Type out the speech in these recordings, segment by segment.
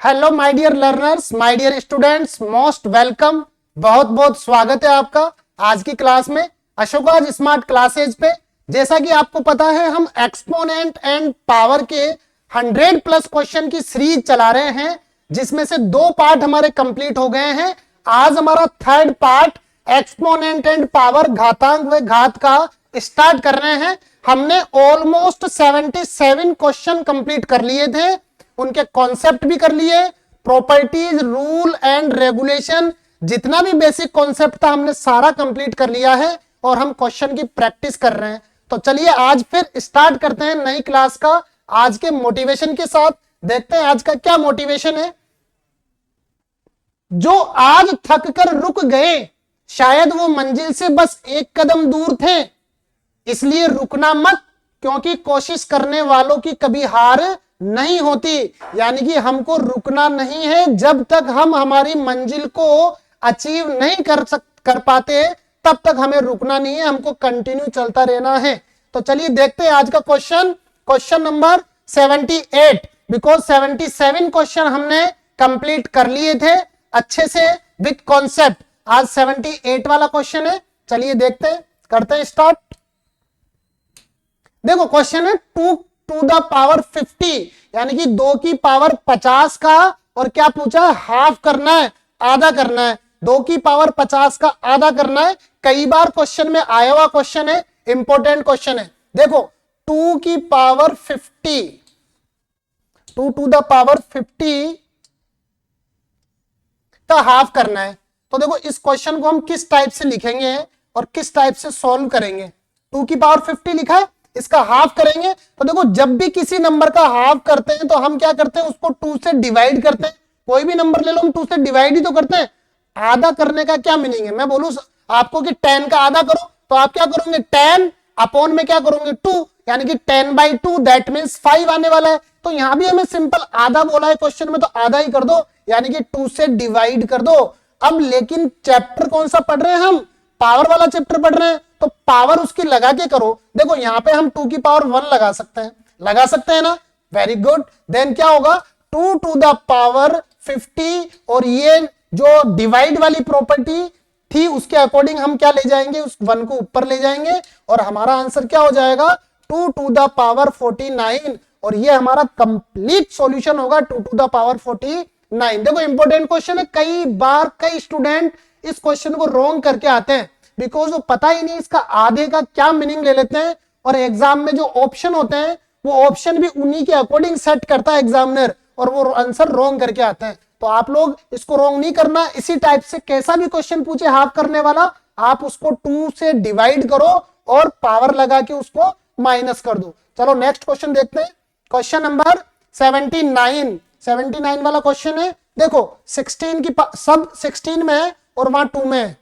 Hello my dear learners, my dear students, most welcome. बहुत बहुत स्वागत है आपका आज की क्लास में, अशोकाज स्मार्ट क्लासेज पे। जैसा कि आपको पता है, हम एक्सपोनेंट एंड पावर के 100 प्लस क्वेश्चन की सीरीज चला रहे हैं, जिसमें से 2 पार्ट हमारे कंप्लीट हो गए हैं। आज हमारा 3rd part exponent and power, घातांक व घात का स्टार्ट कर रहे हैं। हमने ऑलमोस्ट 77 क्वेश्चन कंप्लीट कर लिए थे, उनके कॉन्सेप्ट भी कर लिए, प्रॉपर्टीज, रूल एंड रेगुलेशन, जितना भी बेसिक कॉन्सेप्ट था हमने सारा कंप्लीट कर लिया है और हम क्वेश्चन की प्रैक्टिस कर रहे हैं। तो चलिए आज फिर स्टार्ट करते हैं नई क्लास का, आज के मोटिवेशन के साथ। देखते हैं आज का क्या मोटिवेशन है। जो आज थक कर रुक गए, शायद वो मंजिल से बस एक कदम दूर थे, इसलिए रुकना मत, क्योंकि कोशिश करने वालों की कभी हार नहीं होती। यानी कि हमको रुकना नहीं है, जब तक हम हमारी मंजिल को अचीव नहीं कर पाते, तब तक हमें रुकना नहीं है, हमको कंटिन्यू चलता रहना है। तो चलिए देखते हैं आज का क्वेश्चन नंबर 78, बिकॉज 77 क्वेश्चन हमने कंप्लीट कर लिए थे अच्छे से विद कॉन्सेप्ट। आज 78 वाला क्वेश्चन है, चलिए देखते हैं, करते हैं स्टार्ट। देखो क्वेश्चन है 2 टू द पावर 50, यानी कि 2 की पावर 50 का, और क्या पूछा है, हाफ करना है, आधा करना है। 2 की पावर 50 का आधा करना है। कई बार क्वेश्चन में आया हुआ क्वेश्चन है, इंपॉर्टेंट क्वेश्चन है। देखो 2 की पावर 50, 2 टू द पावर 50 का हाफ करना है। तो देखो इस क्वेश्चन को हम किस टाइप से लिखेंगे और किस टाइप से सॉल्व करेंगे। 2 की पावर 50 लिखा है, इसका हाफ करेंगे। तो देखो जब भी किसी नंबर का हाफ करते हैं तो हम क्या करते हैं, उसको 2 से डिवाइड करते हैं। कोई भी नंबर ले लो, हम 2 से डिवाइड ही तो करते हैं। आधा करने का क्या मीनिंग है, मैं बोलूं आपको कि 10 का आधा करो, तो आप क्या करोगे, 10 अपॉन में क्या करोगे 2, यानी कि 10/2, दैट मीन्स 5 आने वाला है। तो यहां भी हमें सिंपल आधा बोला है क्वेश्चन में, तो आधा ही कर दो, यानी कि 2 से डिवाइड कर दो। अब लेकिन चैप्टर कौन सा पढ़ रहे हैं, हम पावर वाला चैप्टर पढ़ रहे हैं, तो पावर उसकी लगा के करो। देखो यहां पे हम 2 की पावर 1 लगा सकते हैं ना, वेरी गुड। देन क्या होगा, 2 टू द पावर 50, और ये जो डिवाइड वाली प्रॉपर्टी थी उसके अकॉर्डिंग हम क्या ले जाएंगे, उस 1 को ऊपर ले जाएंगे, और हमारा आंसर क्या हो जाएगा, 2 टू द पावर 49, और ये हमारा कंप्लीट सॉल्यूशन होगा 2 टू द पावर 49। देखो इंपॉर्टेंट क्वेश्चन है, कई बार कई स्टूडेंट इस क्वेश्चन को रॉन्ग करके आते हैं, बिकॉज वो पता ही नहीं इसका आधे का क्या मीनिंग ले लेते हैं, और एग्जाम में जो ऑप्शन होते हैं वो ऑप्शन भी उन्हीं के अकॉर्डिंग सेट करता है एग्जामिनर, और वो आंसर रॉन्ग करके आते हैं। तो आप लोग इसको रॉन्ग नहीं करना। इसी टाइप से कैसा भी क्वेश्चन पूछे हाफ करने वाला, आप उसको 2 से डिवाइड करो और पावर लगा के उसको माइनस कर दो। चलो नेक्स्ट क्वेश्चन देखते हैं, क्वेश्चन नंबर 79 वाला क्वेश्चन है। देखो 16 की सब 16 में है और वहां 2 में है।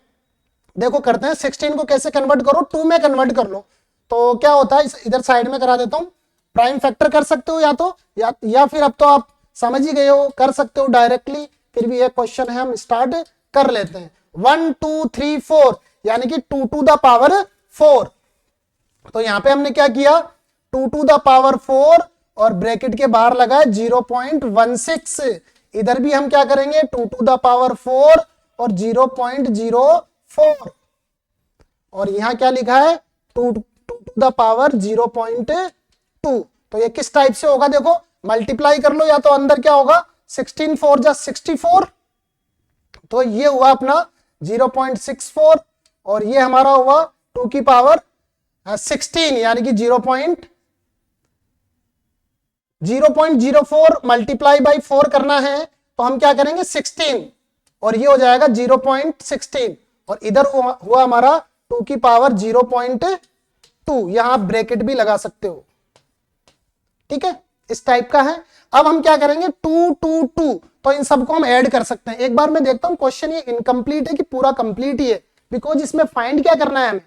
देखो करते हैं, 16 को कैसे कन्वर्ट करो, 2 में कन्वर्ट कर लो। तो क्या होता है, इधर साइड में करा देता हूं, प्राइम फैक्टर कर सकते हो या तो, या फिर अब तो आप समझ ही गए हो, कर सकते हो डायरेक्टली। फिर भी एक क्वेश्चन है, हम स्टार्ट कर लेते हैं। 1 2 3 4, यानी कि 2 टू द पावर 4। तो यहां पे हमने क्या किया, 2 टू द पावर 4 और ब्रैकेट के बाहर लगा 0.16। इधर भी हम क्या करेंगे, 2 टू द पावर 4 और 0.04, और यहां क्या लिखा है, 2 टू द पावर 0.2। तो ये किस टाइप से होगा, देखो मल्टीप्लाई कर लो, या तो अंदर क्या होगा, 16 4 जा 64, तो ये हुआ अपना 0.64, और ये हमारा हुआ 2 की पावर 16, यानी कि 0.04 मल्टीप्लाई बाई 4 करना है, तो हम क्या करेंगे 16, और ये हो जाएगा 0.16, और इधर हुआ हमारा 2 की पावर 0.2, यहां आप ब्रैकेट भी लगा सकते हो, ठीक है, इस टाइप का है। अब हम क्या करेंगे, 2 2 2, तो इन सबको हम ऐड कर सकते हैं। एक बार मैं देखता हूं क्वेश्चन ये इनकम्प्लीट है कि पूरा कंप्लीट ही है, बिकॉज इसमें फाइंड क्या करना है हमें,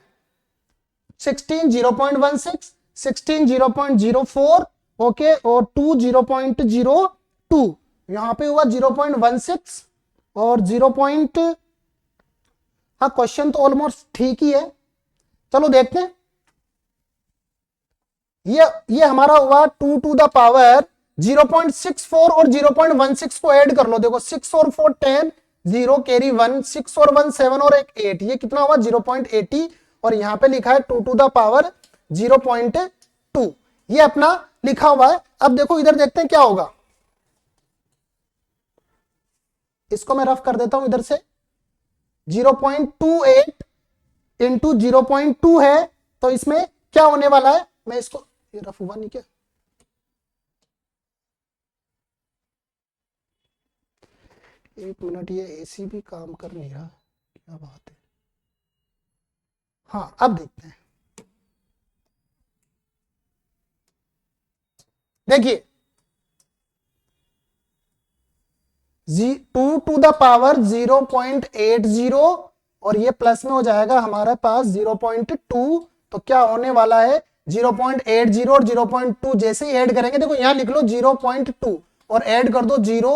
16 0.16, 16 0.04, ओके, और 2 0.02, यहां पे हुआ 0.16 और 0. हाँ क्वेश्चन तो ऑलमोस्ट ठीक ही है, चलो देखते हैं। ये हमारा हुआ 2 टू द पावर 0.64 और 0.16 को ऐड कर लो। देखो 6 और 4 10, 0 कैरी 1, 6 और 1 7 और एक 8, ये कितना हुआ 0.80, और यहां पे लिखा है 2 टू द पावर 0.2, ये अपना लिखा हुआ है। अब देखो इधर देखते हैं क्या होगा, इसको मैं रफ कर देता हूं इधर से। 0.28 इंटू 0.2 है, तो इसमें क्या होने वाला है, मैं इसको, ये रफ हुआ नहीं क्या, एक मिनट, ये एसी भी काम कर नहीं रहा, क्या बात है। हाँ अब देखते हैं, देखिए 2 टू द पावर 0.80 और ये प्लस में हो जाएगा हमारे पास 0.2, तो क्या होने वाला है 0.80 और 0.2 जैसे ही ऐड करेंगे, देखो यहां लिख लो 0.2 और ऐड कर दो 0,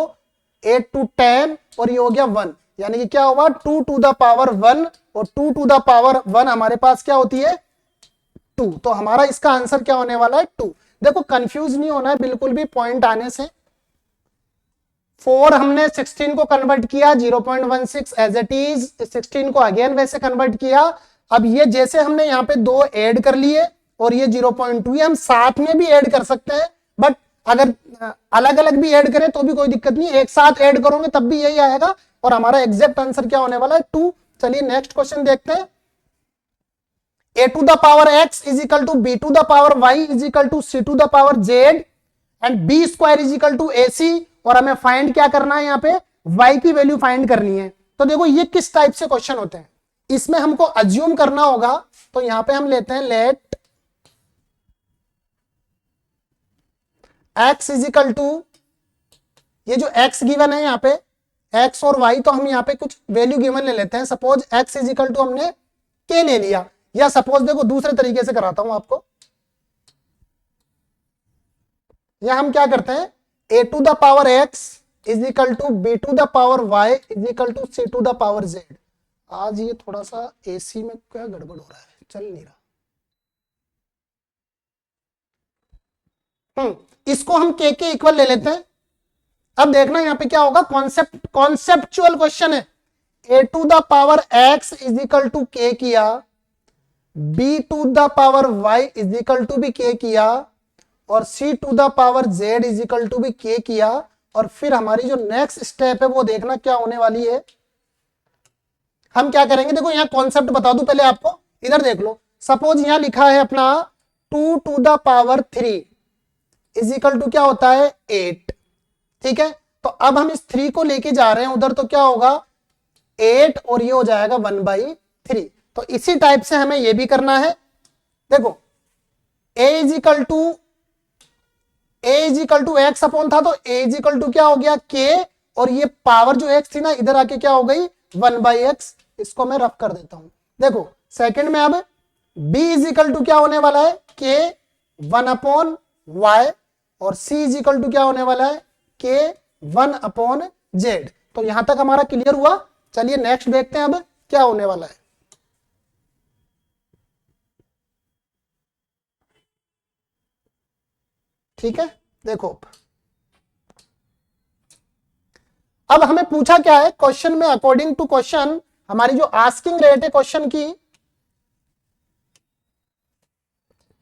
8 टू 10 और ये हो गया 1, यानी कि क्या होगा 2 टू द पावर 1, और 2 टू द पावर 1 हमारे पास क्या होती है 2, तो हमारा इसका आंसर क्या होने वाला है 2। देखो कंफ्यूज नहीं होना है बिल्कुल भी पॉइंट आने से। 4 हमने 16 को कन्वर्ट किया 0.16 एज इट इज, 16 को अगेन वैसे कन्वर्ट किया। अब ये जैसे हमने यहाँ पे 2 ऐड कर लिए और ये 0.2, ये हम साथ में भी ऐड कर सकते हैं, बट अगर अलग अलग भी ऐड करें तो भी कोई दिक्कत नहीं, एक साथ ऐड करोगे तब भी यही आएगा, और हमारा एग्जैक्ट आंसर क्या होने वाला है 2। चलिए नेक्स्ट क्वेश्चन देखते हैं। a to the power x is equal to b to the power y is equal to c to the power z and b square is equal to ac, और हमें find क्या करना है, यहाँ पे y की वैल्यू फाइंड करनी है। तो देखो ये किस टाइप से क्वेश्चन होते हैं, इसमें हमको अज्यूम करना होगा, तो यहां पे हम लेते हैं let x is equal to, ये जो x गिवन है यहाँ पे x और y, तो हम यहाँ पे कुछ वैल्यू गिवन ले लेते हैं। Suppose x is equal to हमने k ले लिया, या सपोज देखो दूसरे तरीके से कराता हूं आपको, या हम क्या करते हैं a to the power x is equal to b to the power y is equal to c to the power z। आज ये थोड़ा सा एसी में क्या गड़बड़ हो रहा है, चल नहीं रहा। इसको हम k के इक्वल ले लेते हैं। अब देखना यहां पे क्या होगा, कॉन्सेप्चुअल क्वेश्चन है। a to the power x is equal to k किया, b to the power y is equal to भी k किया, और c to the power z is equal to भी k किया, और फिर हमारी जो नेक्स्ट स्टेप है वो देखना क्या होने वाली है। हम क्या करेंगे, देखो यहां कॉन्सेप्ट बता दूं पहले आपको, इधर देख लो। सपोज यहां लिखा है अपना 2 to the power 3 is equal to क्या होता है 8, ठीक है। तो अब हम इस 3 को लेके जा रहे हैं उधर, तो क्या होगा 8 और ये हो जाएगा 1/3। तो इसी टाइप से हमें ये भी करना है। देखो a is equal to x upon था, तो a इज इक्वल टू क्या हो गया k, और ये पावर जो x थी ना इधर आके क्या हो गई 1/x। इसको मैं रफ कर देता हूं। देखो सेकंड में अब b इज इक्वल टू क्या होने वाला है k 1/y, और c इज इक्वल टू क्या होने वाला है k 1/z। तो यहां तक हमारा क्लियर हुआ। चलिए नेक्स्ट देखते हैं अब क्या होने वाला है। ठीक है, देखो अब हमें पूछा क्या है क्वेश्चन में, अकॉर्डिंग टू क्वेश्चन हमारी जो आस्किंग रेट है क्वेश्चन की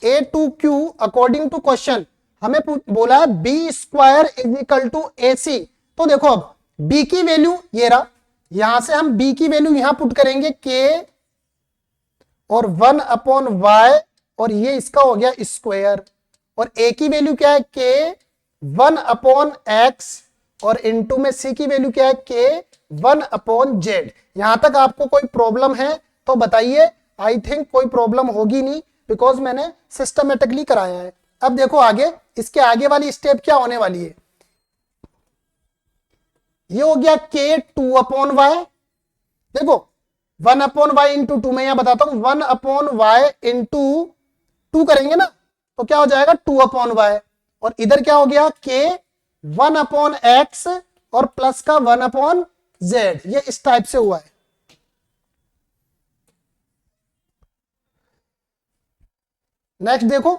a to q, according to question हमें बोला है b square is equal to ac। तो देखो अब b की वैल्यू ये रहा, यहां से हम b की वैल्यू यहां पुट करेंगे k और 1/y, और ये इसका हो गया स्क्वायर, और a की वैल्यू क्या है k 1/x, और इनटू में c की वैल्यू क्या है k 1/z। यहां तक आपको कोई प्रॉब्लम है तो बताइए। आई थिंक कोई प्रॉब्लम होगी नहीं, बिकॉज मैंने सिस्टमेटिकली कराया है। अब देखो आगे, इसके आगे वाली स्टेप क्या होने वाली है, ये हो गया k 2/y। देखो 1/y इंटू 2, मैं यहां बताता हूं 1/y इंटू 2 करेंगे ना, तो क्या हो जाएगा 2/y, और इधर क्या हो गया k 1/x और प्लस का 1/z। ये इस टाइप से हुआ है। नेक्स्ट देखो,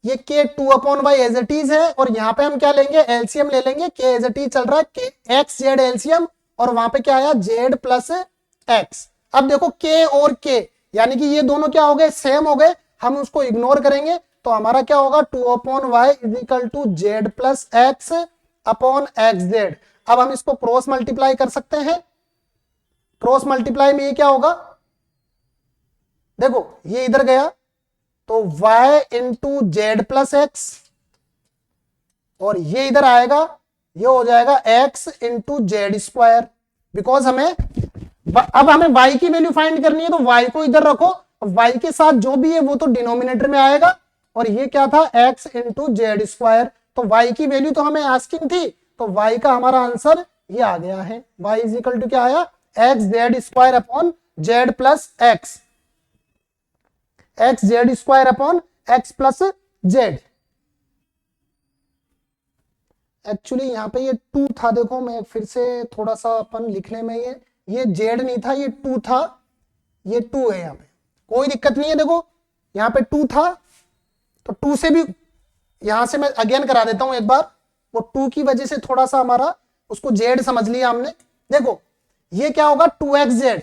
ये k 2/y as it is है, और यहाँ पे हम क्या लेंगे, एलसीएम ले लेंगे, k एज इट इज चल रहा है, k x z एलसीएम, और वहां पे क्या आया z प्लस x। अब देखो k और k यानी कि ये दोनों क्या हो गए, सेम हो गए, हम उसको इग्नोर करेंगे तो हमारा क्या होगा 2/y is equal to z plus x upon xz। अब हम इसको क्रॉस मल्टीप्लाई कर सकते हैं, क्रॉस मल्टीप्लाई में ये क्या होगा, देखो ये इधर गया तो y into Z plus x, और ये इधर आएगा, ये हो जाएगा x into Z square. Because अब हमें y की वैल्यू फाइंड करनी है, तो y को इधर रखो, y के साथ जो भी है वो तो डिनोमिनेटर में आएगा, और ये क्या था x इंटू जेड स्क्वायर। तो y की वैल्यू तो हमें आस्किंग थी, तो y का हमारा आंसर ये आ गया है, y इज इक्वल टू क्या आया, x Z square upon Z plus x, x Z square upon x plus Z. Actually यहाँ पे ये 2 था, देखो मैं फिर से थोड़ा सा अपन लिखने में, ये जेड नहीं था, ये 2 था, ये 2 है यहाँ पे, कोई दिक्कत नहीं है। देखो यहाँ पे 2 था, तो 2 से भी यहां से मैं अगेन करा देता हूं एक बार, वो 2 की वजह से थोड़ा सा हमारा उसको जेड समझ लिया हमने। देखो ये क्या होगा 2xz,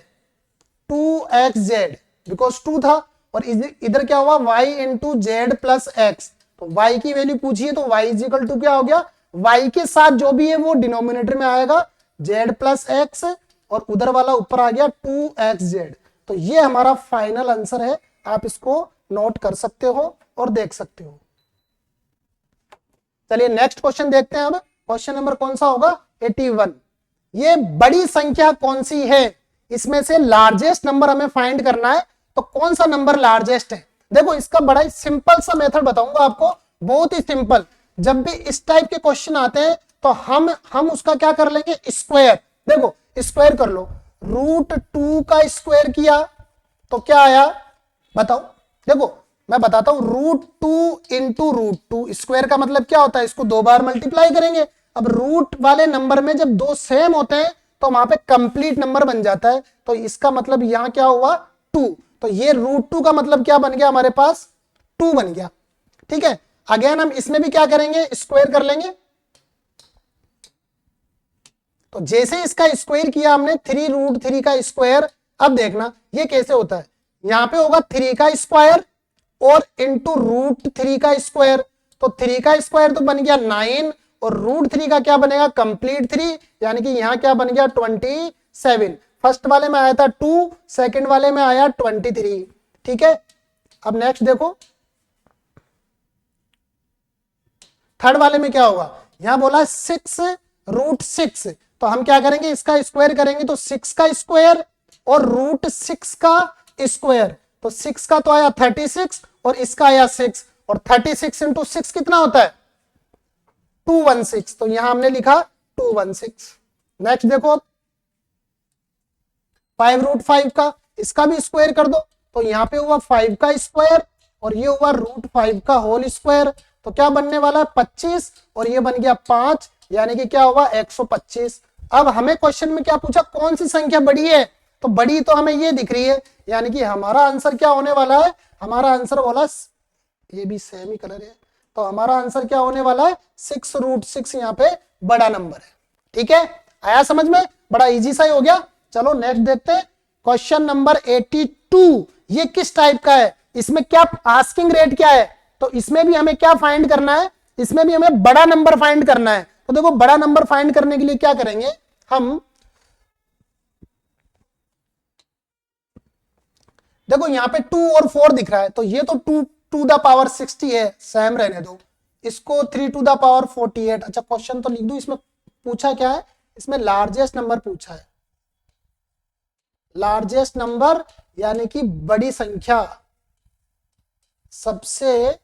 2xz बिकॉज 2 था, और इधर क्या हुआ y into Z plus x. तो y की वैल्यू पूछी है, तो y इज इक्वल टू क्या हो गया, y के साथ जो भी है वो डिनोमिनेटर में आएगा z प्लस एक्स, और उधर वाला ऊपर आ गया 2xz। तो ये हमारा फाइनल आंसर है, आप इसको नोट कर सकते हो और देख सकते हो। चलिए नेक्स्ट क्वेश्चन देखते हैं। अब क्वेश्चन नंबर कौन सा होगा, 81। ये बड़ी संख्या कौन सी है, इसमें से लार्जेस्ट नंबर हमें फाइंड करना है, तो कौन सा नंबर लार्जेस्ट है। देखो इसका बड़ा ही सिंपल सा मेथड बताऊंगा आपको, बहुत ही सिंपल। जब भी इस टाइप के क्वेश्चन आते हैं तो हम उसका क्या कर लेंगे, स्क्वायर। देखो स्क्वायर कर लो, √2 का स्क्वायर किया तो क्या आया बताओ। देखो मैं बताता हूं, √2 इंटू √2, स्क्वायर का मतलब क्या होता है, इसको 2 बार मल्टीप्लाई करेंगे। अब रूट वाले नंबर में जब 2 सेम होते हैं तो वहां पे कंप्लीट नंबर बन जाता है, तो इसका मतलब यहां क्या हुआ 2, तो ये √2 का मतलब क्या बन गया हमारे पास 2 बन गया। ठीक है, अगेन हम इसमें भी क्या करेंगे, स्क्वायर कर लेंगे। तो जैसे इसका स्क्वायर किया हमने 3√3 का स्क्वायर, अब देखना ये कैसे होता है, यहां पे होगा 3 का स्क्वायर और इंटू √3 का स्क्वायर, तो 3 का स्क्वायर तो बन गया 9, और √3 का क्या बनेगा कंप्लीट 3, यानी कि यहां क्या बन गया 27। फर्स्ट वाले में आया था 2, सेकंड वाले में आया 23। ठीक है, अब नेक्स्ट देखो थर्ड वाले में क्या होगा, यहां बोला 6√6, तो हम क्या करेंगे इसका स्क्वायर करेंगे, तो 6 का स्क्वायर और √6 का स्क्वायर, तो 6 का तो आया 36 और इसका आया 6, और 36 इंटू 6 कितना होता है 216, तो यहां हमने लिखा 216। नेक्स्ट देखो 5√5 का, इसका भी स्क्वायर कर दो, तो यहां पे हुआ 5 का स्क्वायर और ये हुआ √5 का होल स्क्वायर, तो क्या बनने वाला है 25, और ये बन गया 5, यानी कि क्या हुआ 125। अब हमें क्वेश्चन में क्या पूछा, कौन सी संख्या बड़ी है, तो बड़ी तो हमें ये दिख रही है, यानी कि हमारा आंसर क्या होने वाला है, हमारा आंसर बोला, ये भी सेम ही कलर है, तो हमारा आंसर क्या होने वाला है 6√6, यहाँ पे बड़ा नंबर है। ठीक है, आया समझ में, बड़ा इजी सा ही हो गया। चलो नेक्स्ट देखते हैं, क्वेश्चन नंबर 82। ये किस टाइप का है, इसमें क्या आस्किंग रेट क्या है, तो इसमें भी हमें क्या फाइंड करना है, इसमें भी हमें बड़ा नंबर फाइंड करना है। तो देखो बड़ा नंबर फाइंड करने के लिए क्या करेंगे हम, देखो यहाँ पे 2 और 4 दिख रहा है, तो ये तो 2 टू द पावर 60 है, सेम रहने दो, इसको 3 टू द पावर 48। अच्छा क्वेश्चन तो लिख दूं, इसमें पूछा क्या है, इसमें लार्जेस्ट नंबर पूछा है, लार्जेस्ट नंबर यानी कि बड़ी संख्या, सबसे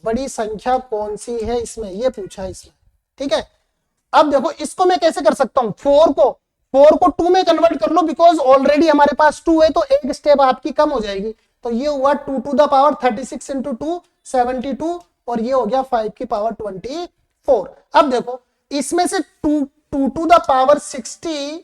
बड़ी संख्या कौन सी है इसमें, ये पूछा है इसमें। ठीक है, अब देखो इसको मैं कैसे कर सकता हूं, 4 को 2 में कन्वर्ट कर लो, बिकॉज ऑलरेडी हमारे पास 2 है, तो एक स्टेप आपकी कम हो जाएगी, तो ये हुआ 2 टू द पावर 36 इंटू 2 72, और ये हो गया 5 की पावर 24। अब देखो इसमें से 2 टू द पावर 60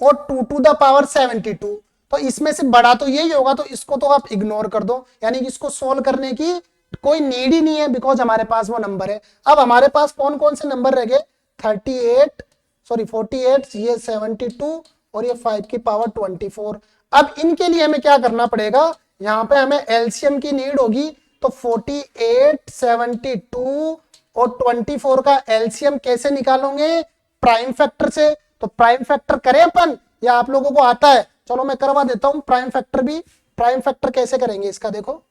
और 2 टू द पावर 72, तो इसमें से बड़ा तो यही होगा, तो इसको तो आप इग्नोर कर दो, यानी कि इसको सोल्व करने की कोई नीड ही नहीं है, बिकॉज हमारे पास वो नंबर है। अब हमारे पास कौन कौन से नंबर रह गए, 48, ये 72 और ये 5 की पावर 24। अब इनके लिए हमें क्या करना पड़ेगा, यहाँ पे हमें एलसीएम की नीड होगी। तो 48, 72 और 24 का एलसीएम कैसे निकालोगे, प्राइम फैक्टर से। तो प्राइम फैक्टर करें अपन, या आप लोगों को आता है, चलो मैं करवा देता हूं प्राइम फैक्टर भी। प्राइम फैक्टर कैसे करेंगे इसका, देखो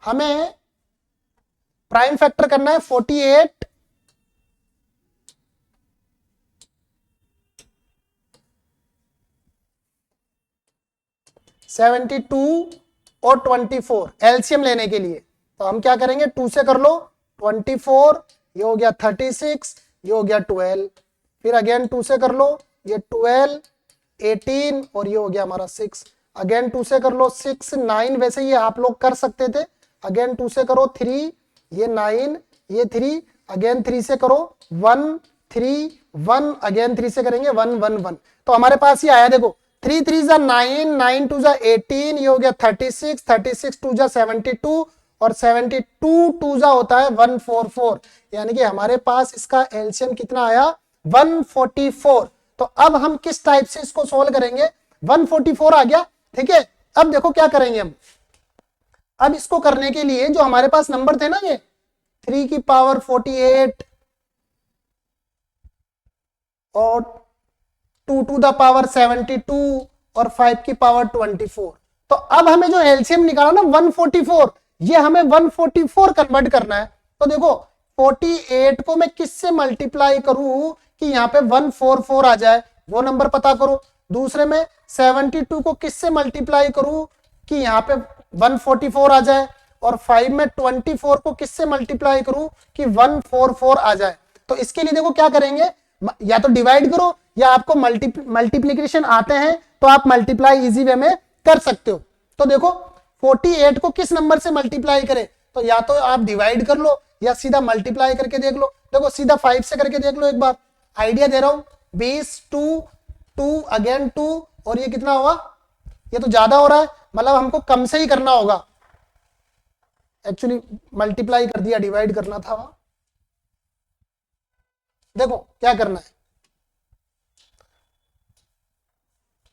हमें प्राइम फैक्टर करना है 48, 72 और 24 एलसीएम लेने के लिए। तो हम क्या करेंगे, 2 से कर लो 24, ये हो गया 36, ये हो गया 12, फिर अगेन 2 से कर लो, ये 12, 18 और ये हो गया हमारा 6, अगेन 2 से कर लो 6, 9, वैसे ये आप लोग कर सकते थे, अगेन 2 से करो 3, ये 9, ये 3, अगेन 3 से करो 1, 3, 1, अगेन 3 से करेंगे 1, 1, 1। तो हमारे पास ये आया, देखो 3 3 जा 9, 9 2 जा 18, ये हो गया 36, 36 2 जा 72 और 72 2 जा होता है 144, यानी कि हमारे पास इसका एलसीएम कितना आया, 144। तो अब हम किस टाइप से इसको सोल्व करेंगे, 144 आ गया, ठीक है। अब देखो क्या करेंगे हम, अब इसको करने के लिए जो हमारे पास नंबर थे ना, ये 3 की पावर 48 और 2 टू द पावर 72 और 5 की पावर 24। तो अब हमें जो एलसीएम निकाला ना 144, ये हमें 144 कन्वर्ट करना है। तो देखो 48 को मैं किससे मल्टीप्लाई करूं कि यहाँ पे 144 आ जाए, वो नंबर पता करो। दूसरे में 72 को किससे मल्टीप्लाई करूं कि यहाँ पे 144 आ जाए, और 5 में 24 को किससे मल्टीप्लाई करूं कि 144 आ जाए। तो इसके लिए देखो क्या करेंगे, या तो डिवाइड करो, या आपको मल्टीप्लीकेशन आते हैं तो आप मल्टीप्लाई इजी वे में कर सकते हो। तो देखो 48 को किस नंबर से मल्टीप्लाई करें, तो या तो आप डिवाइड कर लो या सीधा मल्टीप्लाई करके देख लो। देखो सीधा 5 से करके देख लो, एक बार आइडिया दे रहा हूं, 20, 2, 2 अगेन 2 और ये कितना होगा, ये तो ज्यादा हो रहा है, मतलब हमको कम से ही करना होगा। एक्चुअली मल्टीप्लाई कर दिया, डिवाइड करना था वहां। देखो क्या करना है,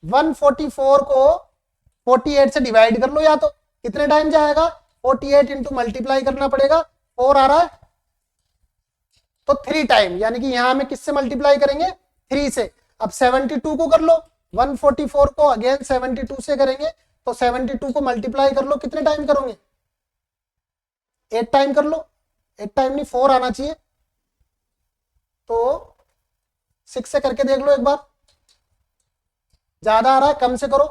144 को 48 से डिवाइड कर लो, या तो कितने टाइम जाएगा, 48 इंटू मल्टीप्लाई करना पड़ेगा, 4 आ रहा है तो 3 टाइम, यानी कि यहां में किससे मल्टीप्लाई करेंगे, 3 से। अब 72 को कर लो, 144 को अगेन 72 से करेंगे, तो 72 को मल्टीप्लाई कर लो, कितने टाइम करोगे, 8 टाइम कर लो, 8 टाइम नहीं 4 आना चाहिए, तो 6 से करके देख लो एक बार, ज्यादा आ रहा है कम से करो,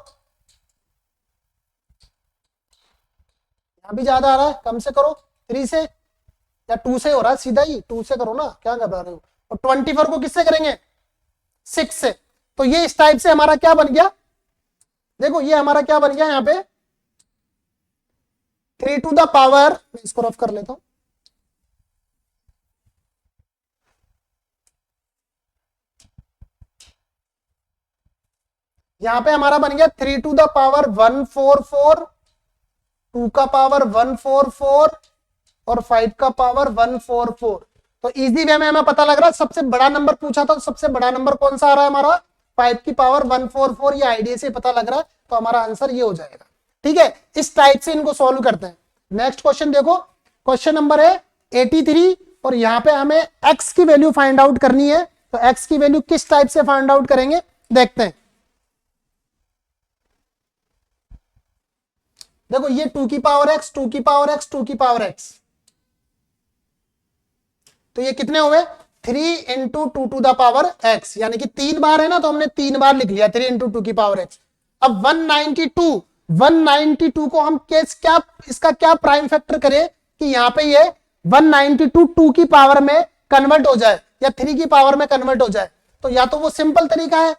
यहां भी ज्यादा आ रहा है कम से करो, 3 से या 2 से हो रहा है, सीधा ही 2 से करो ना, क्या घबरा रहे हो। और 24 को किससे करेंगे, 6 से। तो ये इस टाइप से हमारा क्या बन गया, देखो ये हमारा क्या बन गया, यहाँ पे 3 टू द पावर, मैं इसको रफ कर लेता हूं, यहां पे हमारा बन गया 3 टू द पावर 144, 2 का पावर 144 और 5 का पावर 144। तो इजी वे में हमें पता लग रहा है, सबसे बड़ा नंबर पूछा था, तो सबसे बड़ा नंबर कौन सा आ रहा है हमारा, 5 की पावर 144, ये आईडिया से पता लग रहा है, तो हमारा आंसर ये हो जाएगा। ठीक है, इस टाइप से इनको सॉल्व करते हैं। नेक्स्ट क्वेश्चन देखो, क्वेश्चन नंबर है 83 और यहाँ पे हमें x की वैल्यू फाइंड आउट करनी है। तो x की वैल्यू किस टाइप से फाइंड आउट करेंगे, देखते हैं। देखो ये 2 की पावर x, 2 की पावर x, 2 की पावर x, तो ये कितने हुए, 3 into 2 to the power x, यानी कि 3 बार है ना, तो हमने 3 बार लिख लिया 3 इंटू 2 की पावर x। अब 192 को हम क्या इसका क्या प्राइम फैक्टर करें कि यहाँ पे ये 192 2 की पावर में कन्वर्ट हो जाए या 3 की पावर में कन्वर्ट हो जाए। तो या तो वो सिंपल तरीका है,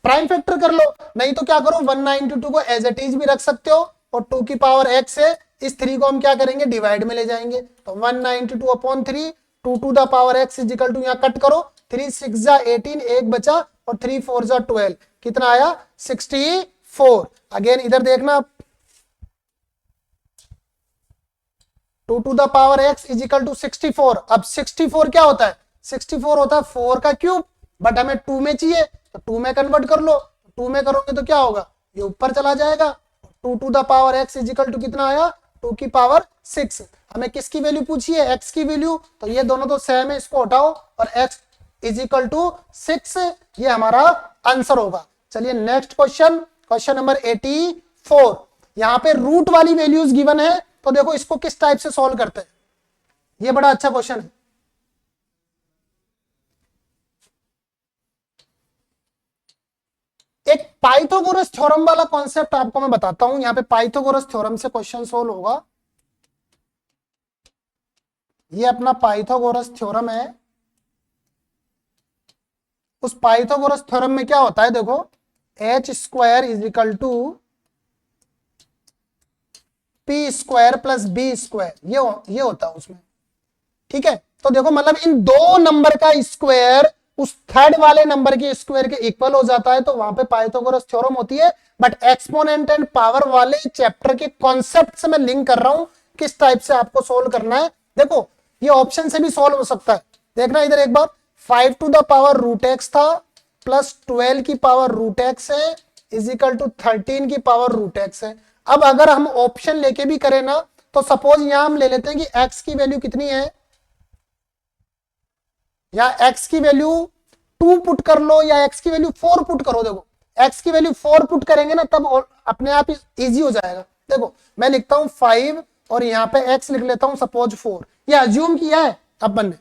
प्राइम फैक्टर कर लो, नहीं तो क्या करो 192 को एज इट इज भी रख सकते हो और 2 की पावर x से इस 3 को हम क्या करेंगे, डिवाइड में ले जाएंगे। तो 192/3 2 to the power x is equal to, यहाँ कट करो, 3 6 जा 18, एक बचा और 3 4 जा 12, कितना आया 64। अगेन इधर देखना 2 to the power x is equal to 64। अब 64 क्या होता है, 64 होता है 4 का क्यूब, बट हमें 2 में चाहिए तो 2 में कन्वर्ट कर लो, 2 में करोगे तो क्या होगा, ये ऊपर चला जाएगा। 2 to the power x is equal to कितना आया 2 की पावर 6। हमें किसकी वैल्यू पूछी है, x की वैल्यू, तो ये दोनों तो सेम है, इसको हटाओ और x इज इक्वल टू 6, ये हमारा आंसर होगा। चलिए नेक्स्ट क्वेश्चन, क्वेश्चन नंबर 84। यहाँ पे रूट वाली वैल्यूज गिवन है, तो देखो इसको किस टाइप से सॉल्व करते हैं, ये बड़ा अच्छा क्वेश्चन है। एक पाइथागोरस थ्योरम वाला कॉन्सेप्ट आपको मैं बताता हूं। यहाँ पे पाइथागोरस थ्योरम से क्वेश्चन सोल्व होगा। ये अपना पाइथागोरस थ्योरम है। उस पाइथागोरस थ्योरम में क्या होता है, देखो h square is equal to p square plus B square, ये होता है उसमें, ठीक है। तो देखो मतलब इन दो नंबर का स्क्वायर उस थर्ड वाले नंबर के स्क्वायर के इक्वल हो जाता है, तो वहां पे पाइथागोरस थ्योरम होती है। बट एक्सपोनेंट एंड पावर वाले चैप्टर के कॉन्सेप्ट से मैं लिंक कर रहा हूं, किस टाइप से आपको सोल्व करना है। देखो ये ऑप्शन से भी सोल्व हो सकता है, देखना इधर एक बार, 5 to the power root x था प्लस 12 की पावर रूट एक्स है इज इक्वल टू 13 की पावर रूट एक्स है। अब अगर हम ऑप्शन लेके भी करें ना, तो सपोज यहां हम ले लेते हैं कि x की वैल्यू कितनी है, या x की वैल्यू 2 पुट कर लो या x की वैल्यू 4 पुट करो। देखो x की वैल्यू 4 पुट करेंगे ना, तब अपने आप इजी हो जाएगा। देखो मैं लिखता हूं 5 और यहां पे x लिख लेता हूं सपोज 4, ये अज्यूम किया है अपन ने,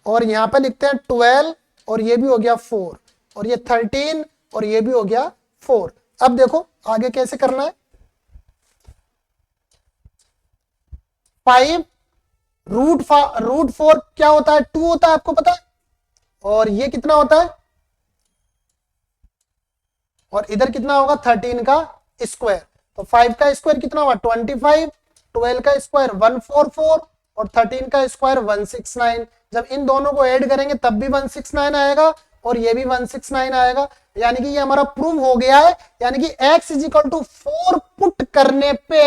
और यहां पे लिखते हैं 12 और ये भी हो गया 4, और ये 13 और ये भी हो गया 4। अब देखो आगे कैसे करना है, 5 रूट 4 क्या होता है, 2 होता है, आपको पता है, और ये कितना होता है, और इधर कितना होगा 13 का स्क्वायर। तो 5 का स्क्वायर कितना होगा 25, 12 का स्क्वायर 144 और 13 का स्क्वायर 169। जब इन दोनों को ऐड करेंगे तब भी 169 आएगा और ये भी 169 आएगा, यानी कि ये हमारा प्रूव हो गया है। यानी कि x is equal to 4 put करने पे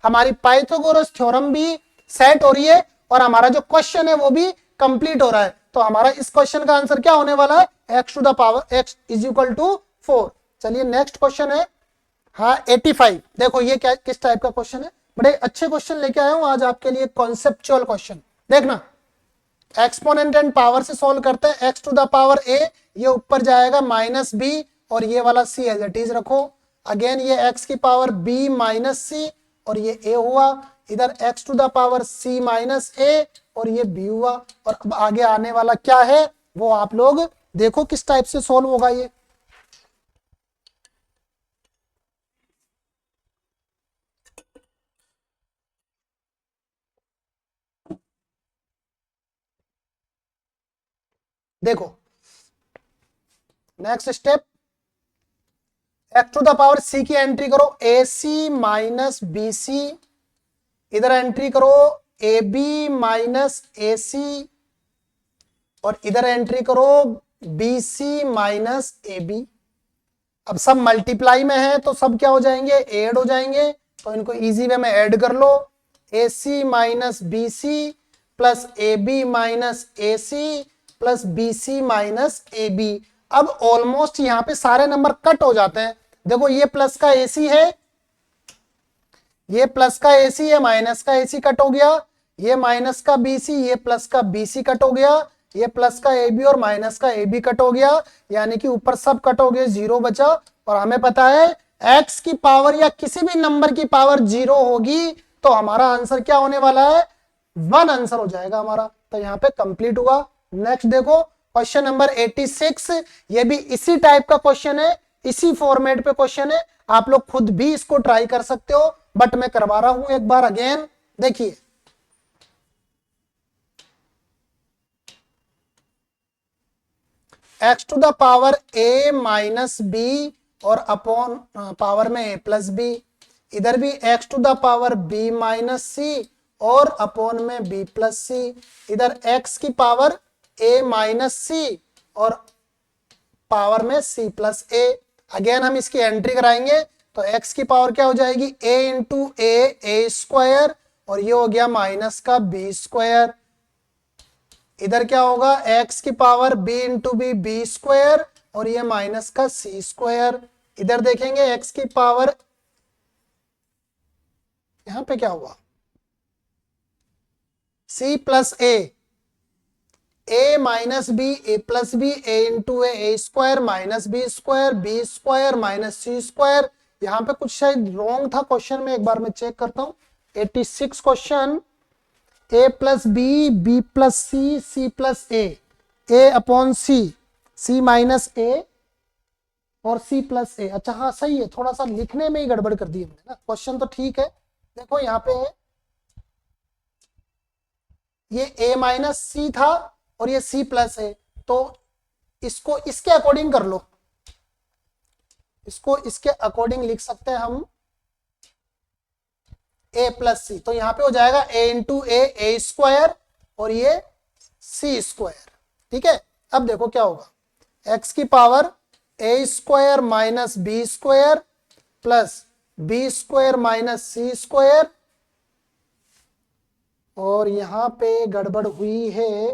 हमारी पाइथागोरस थ्योरम भी सेट हो रही है और हमारा जो क्वेश्चन है वो भी कंप्लीट हो रहा है। तो हमारा इस क्वेश्चन का आंसर क्या होने वाला है, x to the power x is equal to 4। चलिए नेक्स्ट क्वेश्चन है, हाँ 85। देखो ये क्या किस टाइप का क्वेश्चन है, बड़े अच्छे क्वेश्चन लेके आया हूं आज आपके लिए, कॉन्सेप्चुअल क्वेश्चन। देखना एक्सपोनेंट एंड पावर से सॉल्व करते हैं, x to the power a, ये ऊपर जाएगा माइनस b और ये वाला c एज इट इज रखो। अगेन ये x की पावर b माइनस c और ये a हुआ, इधर x to the power c minus a और ये b हुआ। और अब आगे आने वाला क्या है वो आप लोग देखो किस टाइप से सॉल्व होगा ये। देखो next step, x to the power c की एंट्री करो ac माइनस बी सी, इधर एंट्री करो ab माइनस ac और इधर एंट्री करो bc माइनस ab। अब सब मल्टीप्लाई में है तो सब क्या हो जाएंगे, ऐड हो जाएंगे, तो इनको इजी वे में ऐड कर लो, ac minus b c plus ab minus ac plus bc minus ab। अब ऑलमोस्ट यहां पे सारे नंबर कट हो जाते हैं। देखो ये प्लस का ac है, ये प्लस का ac है, माइनस का ac कट हो गया, ये माइनस का bc, ये प्लस का bc कट हो गया, ये प्लस का ab और माइनस का ab कट हो गया, यानी कि ऊपर सब कट हो गए, जीरो बचा। और हमें पता है x की पावर या किसी भी नंबर की पावर जीरो होगी तो हमारा आंसर क्या होने वाला है, 1 आंसर हो जाएगा हमारा। तो यहाँ पे कंप्लीट हुआ। नेक्स्ट देखो क्वेश्चन नंबर 86, ये भी इसी टाइप का क्वेश्चन है, इसी फॉर्मेट पे क्वेश्चन है, आप लोग खुद भी इसको ट्राई कर सकते हो, बट मैं करवा रहा हूं एक बार अगेन। देखिए x to the power a minus B और अपॉन पावर में a प्लस बी, इधर भी x to the power b minus C और अपॉन में b प्लस सी, इधर x की पावर a माइनस सी और पावर में c प्लस ए। अगेन हम इसकी एंट्री कराएंगे तो x की पावर क्या हो जाएगी a इंटू ए स्क्वायर, और ये हो गया माइनस का b स्क्वायर। इधर क्या होगा x की power b into b square, और ये माइनस का c स्क्वायर। इधर देखेंगे x की पावर, यहां पे क्या हुआ c plus A minus B, A plus B, A into A square minus B square minus C square. यहां पे कुछ शायद रॉन्ग था क्वेश्चन में, एक बार मैं चेक करता हूं। 86 question, A plus B plus C plus A upon C minus A और सी प्लस ए। अच्छा हाँ सही है, थोड़ा सा लिखने में ही गड़बड़ कर दी हमने ना। क्वेश्चन तो ठीक है, देखो यहाँ पे ये ए माइनस सी था और ये सी प्लस है, तो इसको इसके अकॉर्डिंग कर लो, इसको इसके अकॉर्डिंग लिख सकते हैं हम ए प्लस सी। तो यहां पे हो जाएगा ए इंटू ए स्क्वायर और ये सी स्क्वायर। ठीक है, अब देखो क्या होगा, एक्स की power A square minus B square plus B square minus C square, और यहां पे गड़बड़ हुई है।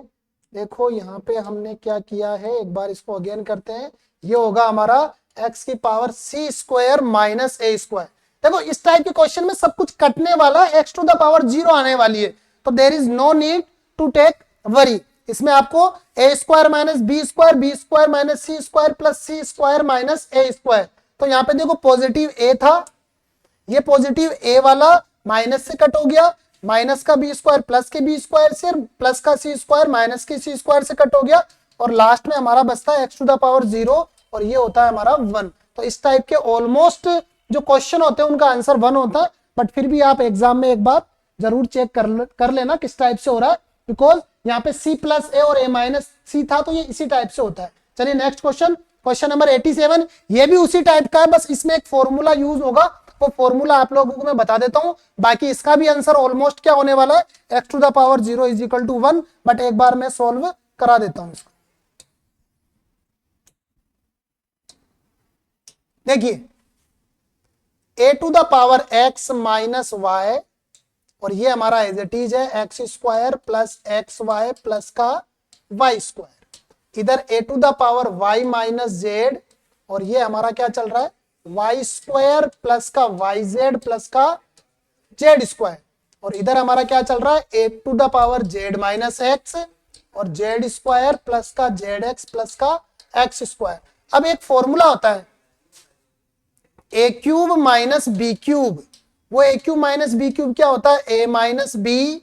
देखो यहां पे हमने क्या किया है, एक बार इसको अगेन करते हैं। ये होगा हमारा एक्स की power C square minus A square. देखो इस टाइप के क्वेश्चन में सब कुछ कटने वाला, एक्स टू द पावर 0 आने वाली है, तो there is no need to take worry. इसमें आपको A square minus B square minus C square plus C square minus A square. तो यहाँ पे देखो पॉजिटिव ए था, ये पॉजिटिव ए वाला माइनस से कट हो गया, माइनस का बी स्क्वायर प्लस के बी स्क्वायर से, प्लस का सी स्क्वायर माइनस के सी स्क्वायर से कट हो गया, और लास्ट में हमारा बचता है एक्स टू द पावर 0, और ये होता है हमारा 1। तो इस टाइप के ऑलमोस्ट जो क्वेश्चन होते हैं उनका आंसर 1 होता है, बट फिर भी आप एग्जाम में एक बार जरूर चेक कर लेना किस टाइप से हो रहा है, बिकॉज यहाँ पे c प्लस ए और a माइनस सी था, तो ये इसी टाइप से होता है। चलिए नेक्स्ट क्वेश्चन, क्वेश्चन नंबर 87, ये भी उसी टाइप का है, बस इसमें एक फॉर्मूला यूज होगा, वो फॉर्मूला आप लोगों को मैं बता देता हूं। बाकी इसका भी आंसर ऑलमोस्ट क्या होने वाला है, X to the power 0 is equal to 1, but एक बार मैं सॉल्व करा देता हूं इसको। देखिए A to the power X minus Y, और ये हमारा एज इट इज है X square plus X Y plus का वाई स्क्वायर। इधर A to the power Y minus Z, और ये हमारा क्या चल रहा है वाई स्क्वायर प्लस का वाई जेड प्लस का जेड स्क्वायर, और इधर हमारा क्या चल रहा है A to the power Z minus X और जेड स्क्वायर प्लस का जेड एक्स प्लस का एक्स स्क्वायर। अब एक फॉर्मूला होता है A cube minus B cube, वो A cube minus B cube क्या होता है A minus B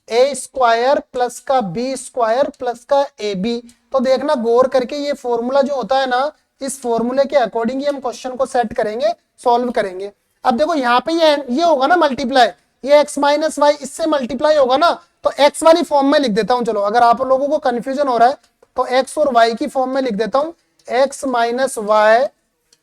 A square plus का बी स्क्वायर प्लस का ए बी। तो देखना गौर करके, ये फॉर्मूला जो होता है ना, इस फॉर्मूले के अकॉर्डिंग ही हम क्वेश्चन को सेट करेंगे, सॉल्व करेंगे। अब देखो यहाँ पे ये होगा ना मल्टीप्लाई, ये x माइनस वाई इससे मल्टीप्लाई होगा ना, तो x वाली फॉर्म में लिख देता हूं। चलो अगर आप लोगों को कंफ्यूजन हो रहा है तो x और y की फॉर्म में लिख देता हूं, x माइनस वाई,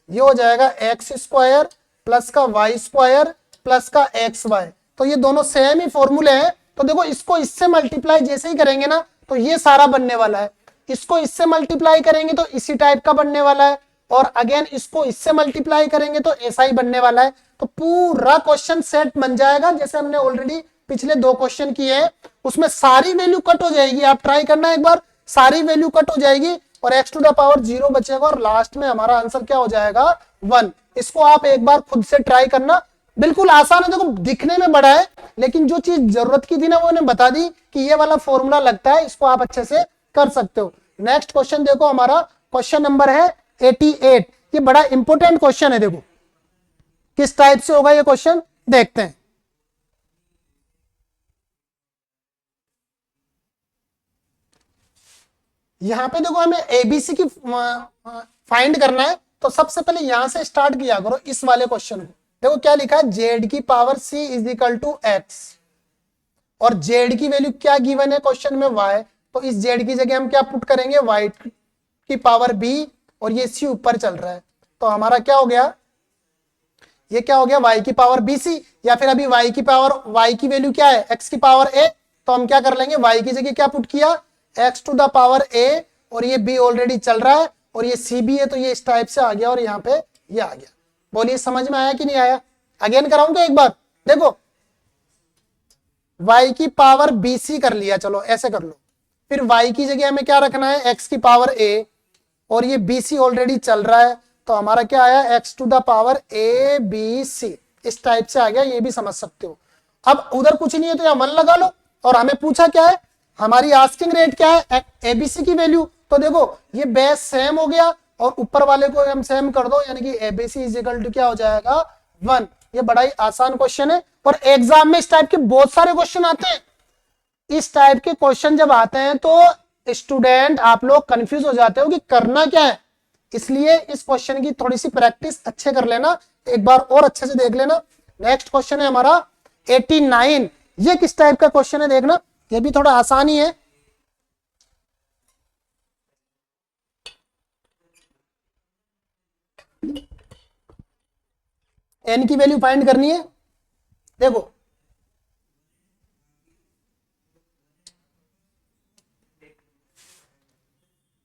ये हो जाएगा एक्स स्क्वायर प्लस का वाई स्क्वायर प्लस का एक्स वाई। तो ये दोनों सेम ही फॉर्मूले हैं, तो देखो इसको इससे मल्टीप्लाई जैसे ही करेंगे ना तो ये सारा बनने वाला है, इसको इससे मल्टीप्लाई करेंगे तो इसी टाइप का बनने वाला है, और अगेन इसको इससे मल्टीप्लाई करेंगे तो ऐसा ही बनने वाला है। तो पूरा क्वेश्चन सेट बन जाएगा, जैसे हमने ऑलरेडी पिछले 2 क्वेश्चन किए हैं, उसमें सारी वैल्यू कट हो जाएगी। आप ट्राई करना एक बार, सारी वैल्यू कट हो जाएगी और एक्स टू द पावर 0 बचेगा, और लास्ट में हमारा आंसर क्या हो जाएगा 1। इसको आप एक बार खुद से ट्राई करना, बिल्कुल आसान है। देखो दिखने में बड़ा है, लेकिन जो चीज जरूरत की थी ना वो ने बता दी कि ये वाला फॉर्मूला लगता है, इसको आप अच्छे से कर सकते हो। नेक्स्ट क्वेश्चन देखो, हमारा क्वेश्चन नंबर है 88। ये बड़ा इंपॉर्टेंट क्वेश्चन है, देखो किस टाइप से होगा ये क्वेश्चन, देखते हैं। यहां पे देखो हमें एबीसी की फाइंड करना है, तो सबसे पहले यहां से स्टार्ट किया करो इस वाले क्वेश्चन को। देखो क्या लिखा है, जेड की power C is equal to X, और जेड की वैल्यू क्या गिवन है क्वेश्चन में वाई, तो इस जेड की जगह हम क्या पुट करेंगे वाई की पावर बी, और ये सी ऊपर चल रहा है, तो हमारा क्या हो गया, ये क्या हो गया वाई की पावर बी सी, या फिर अभी वाई की पावर, वाई की वैल्यू क्या है एक्स की पावर ए, तो हम क्या कर लेंगे वाई की जगह क्या पुट किया एक्स टू द पावर ए, और ये बी ऑलरेडी चल रहा है, और ये सी भी है, तो ये इस टाइप से आ गया और यहाँ पे ये आ गया। बोलिए समझ में आया कि नहीं आया? अगेन कराऊंगा एक बार, देखो y की पावर bc कर लिया, चलो ऐसे कर लो, फिर y की जगह हमें क्या रखना है, x की पावर a, और ये bc ऑलरेडी चल रहा है, तो हमारा क्या आया, x to the power a b c, इस टाइप से आ गया, ये भी समझ सकते हो। अब उधर कुछ नहीं है तो यहाँ 1 लगा लो, और हमें पूछा क्या है, हमारी आस्किंग रेट क्या है, एबीसी की वैल्यू, तो देखो ये बेस सेम हो गया और ऊपर वाले को हम सेम कर दो, यानी कि एबीसी इज इक्वल टू क्या हो जाएगा 1। ये बड़ा ही आसान क्वेश्चन है, और एग्जाम में इस टाइप के बहुत सारे क्वेश्चन आते हैं। इस टाइप के क्वेश्चन जब आते हैं तो स्टूडेंट आप लोग कंफ्यूज हो जाते हो कि करना क्या है, इसलिए इस क्वेश्चन की थोड़ी सी प्रैक्टिस अच्छे कर लेना, एक बार और अच्छे से देख लेना। नेक्स्ट क्वेश्चन है हमारा 89, ये किस टाइप का क्वेश्चन है देखना, ये भी थोड़ा आसान ही है। एन की वैल्यू फाइंड करनी है, देखो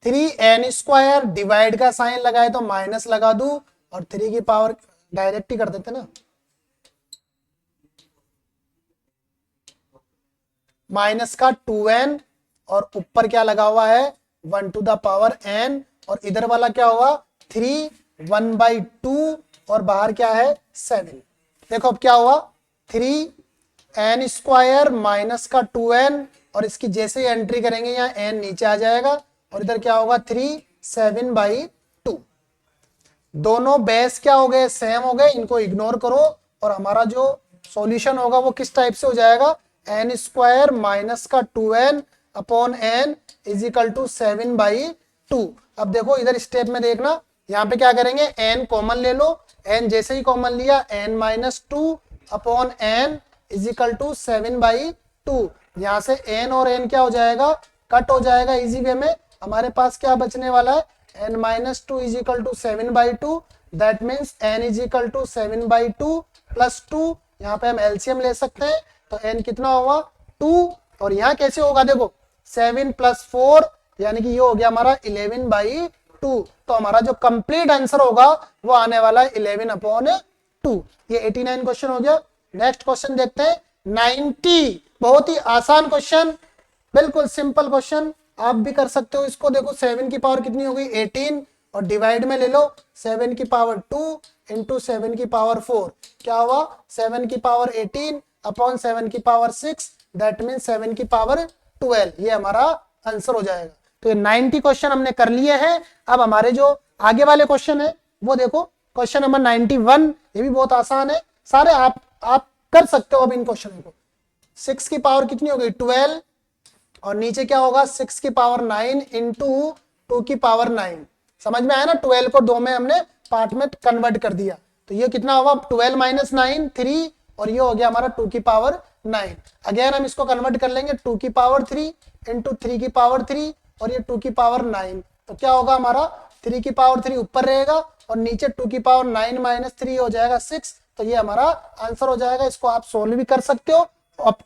थ्री एन स्क्वायर, डिवाइड का साइन लगाए तो माइनस लगा दू, और 3 की पावर डायरेक्ट ही कर देते ना, माइनस का 2n, और ऊपर क्या लगा हुआ है 1 टू द पावर n, और इधर वाला क्या हुआ 3 1/2, और बाहर क्या है 7। देखो अब क्या हुआ 3n स्क्वायर माइनस का 2n, और इसकी जैसे ही एंट्री करेंगे यहाँ n नीचे आ जाएगा, और इधर क्या होगा 3 7/2। दोनों बेस क्या हो गए, सेम हो गए, इनको इग्नोर करो, और हमारा जो सॉल्यूशन होगा वो किस टाइप से हो जाएगा, n स्क्वायर माइनस का 2n upon n is equal to 7/2। अब देखो इधर स्टेप में देखना, यहाँ पे क्या करेंगे n कॉमन ले लो, n जैसे ही कॉमन लिया n minus 2 upon n is equal to 7/2। यहाँ से n और n क्या हो जाएगा, कट हो जाएगा इजी वे में, हमारे पास क्या बचने वाला है n minus 2 is equal to 7/2, that means n is equal to 7/2 plus 2, यहाँ पे हम एलसीएम ले सकते हैं, तो n कितना होगा 2, और यहाँ कैसे होगा देखो 7 + 4, यानी कि ये हो गया हमारा 11/2, तो हमारा जो कंप्लीट आंसर होगा वो आने वाला है 11/2। ये 89 क्वेश्चन हो गया। नेक्स्ट क्वेश्चन देखते हैं 90, बहुत ही आसान क्वेश्चन, बिल्कुल सिंपल क्वेश्चन, आप भी कर सकते हो इसको। देखो 7 की पावर कितनी हो गई 18, और डिवाइड में ले लो 7 की पावर 2 इंटू 7 की पावर 4, क्या हुआ 7 की पावर 18 अपॉन 7 की पावर 6, दैट मीन 7 की पावर 12, ये हमारा आंसर हो जाएगा। तो ये 90 क्वेश्चन हमने कर लिए हैं। अब हमारे जो आगे वाले क्वेश्चन है वो देखो, क्वेश्चन नंबर 91, ये भी बहुत आसान है, सारे आप कर सकते हो। अब इन क्वेश्चन को 6 की पावर कितनी हो गई 12, और नीचे क्या होगा 6 की पावर 9 इंटू 2 की पावर 9, समझ में आया ना, 12 को 2 में हमने पार्ट में कन्वर्ट कर दिया, तो ये कितना होगा 12 माइनस 9 3, और ये हो गया हमारा 2 की पावर 9। अगेन हम इसको कन्वर्ट कर लेंगे 2 की पावर 3 इंटू 3 की पावर 3, और ये 2 की पावर 9, तो क्या होगा हमारा 3 की पावर 3 ऊपर रहेगा, और नीचे 2 की पावर 9 माइनस 3 हो जाएगा 6, तो ये हमारा आंसर हो जाएगा। इसको आप सोल्व भी कर सकते हो